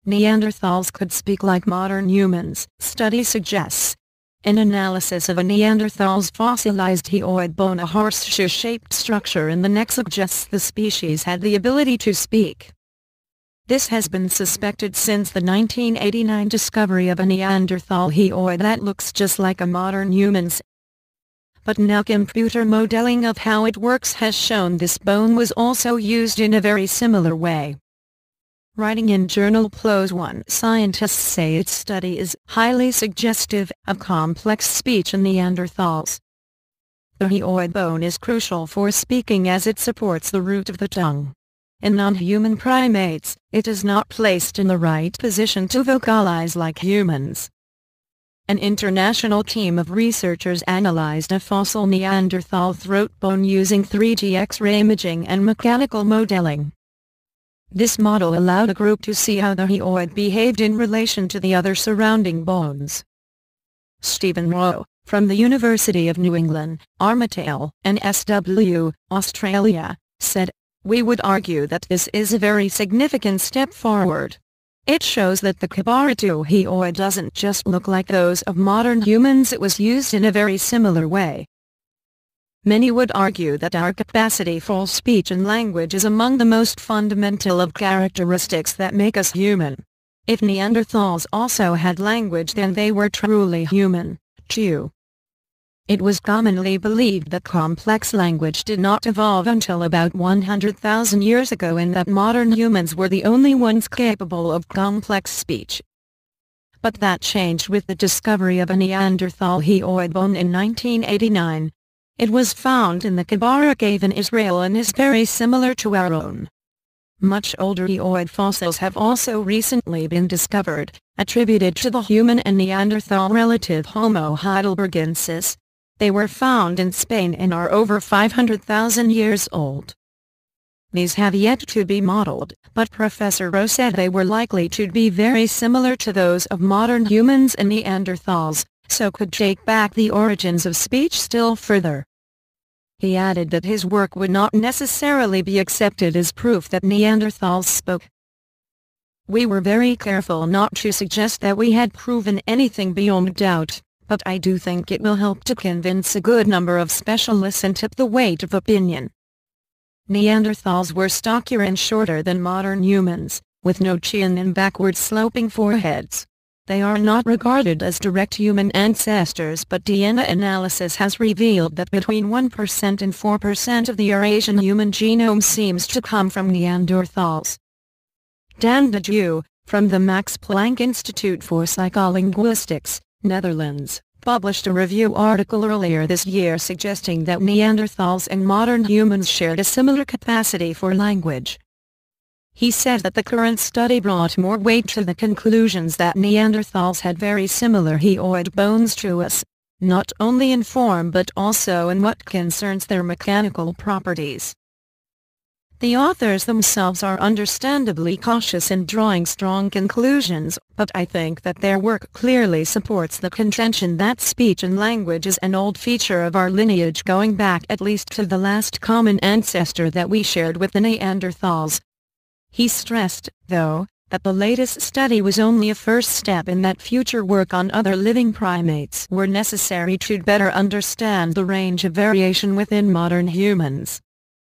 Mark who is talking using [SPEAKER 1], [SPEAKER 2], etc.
[SPEAKER 1] Neanderthals could speak like modern humans, study suggests. An analysis of a Neanderthal's fossilized hyoid bone, a horseshoe-shaped structure in the neck, suggests the species had the ability to speak. This has been suspected since the 1989 discovery of a Neanderthal hyoid that looks just like a modern human's. But now computer modeling of how it works has shown this bone was also used in a very similar way. Writing in journal PLOS One, scientists say its study is highly suggestive of complex speech in Neanderthals. The hyoid bone is crucial for speaking as it supports the root of the tongue. In non-human primates, it is not placed in the right position to vocalize like humans. An international team of researchers analyzed a fossil Neanderthal throat bone using 3D X-ray imaging and mechanical modeling. This model allowed a group to see how the hyoid behaved in relation to the other surrounding bones. Stephen Rowe, from the University of New England, Armidale, NSW, Australia, said, "We would argue that this is a very significant step forward. It shows that the Kabara-II hyoid doesn't just look like those of modern humans, it was used in a very similar way." Many would argue that our capacity for speech and language is among the most fundamental of characteristics that make us human. If Neanderthals also had language, then they were truly human, too. It was commonly believed that complex language did not evolve until about 100,000 years ago, and that modern humans were the only ones capable of complex speech. But that changed with the discovery of a Neanderthal hyoid bone in 1989. It was found in the Kabara cave in Israel and is very similar to our own. Much older hyoid fossils have also recently been discovered, attributed to the human and Neanderthal relative Homo heidelbergensis. They were found in Spain and are over 500,000 years old. These have yet to be modeled, but Professor Rowe said they were likely to be very similar to those of modern humans and Neanderthals, so could take back the origins of speech still further. He added that his work would not necessarily be accepted as proof that Neanderthals spoke. "We were very careful not to suggest that we had proven anything beyond doubt, but I do think it will help to convince a good number of specialists and tip the weight of opinion." Neanderthals were stockier and shorter than modern humans, with no chin and backward-sloping foreheads. They are not regarded as direct human ancestors, but DNA analysis has revealed that between 1% and 4% of the Eurasian human genome seems to come from Neanderthals. Dan de Jeu, from the Max Planck Institute for Psycholinguistics, Netherlands, published a review article earlier this year suggesting that Neanderthals and modern humans shared a similar capacity for language. He said that the current study brought more weight to the conclusions that Neanderthals had very similar hyoid bones to us, not only in form but also in what concerns their mechanical properties. The authors themselves are understandably cautious in drawing strong conclusions, but I think that their work clearly supports the contention that speech and language is an old feature of our lineage, going back at least to the last common ancestor that we shared with the Neanderthals. He stressed, though, that the latest study was only a first step and that future work on other living primates were necessary to better understand the range of variation within modern humans.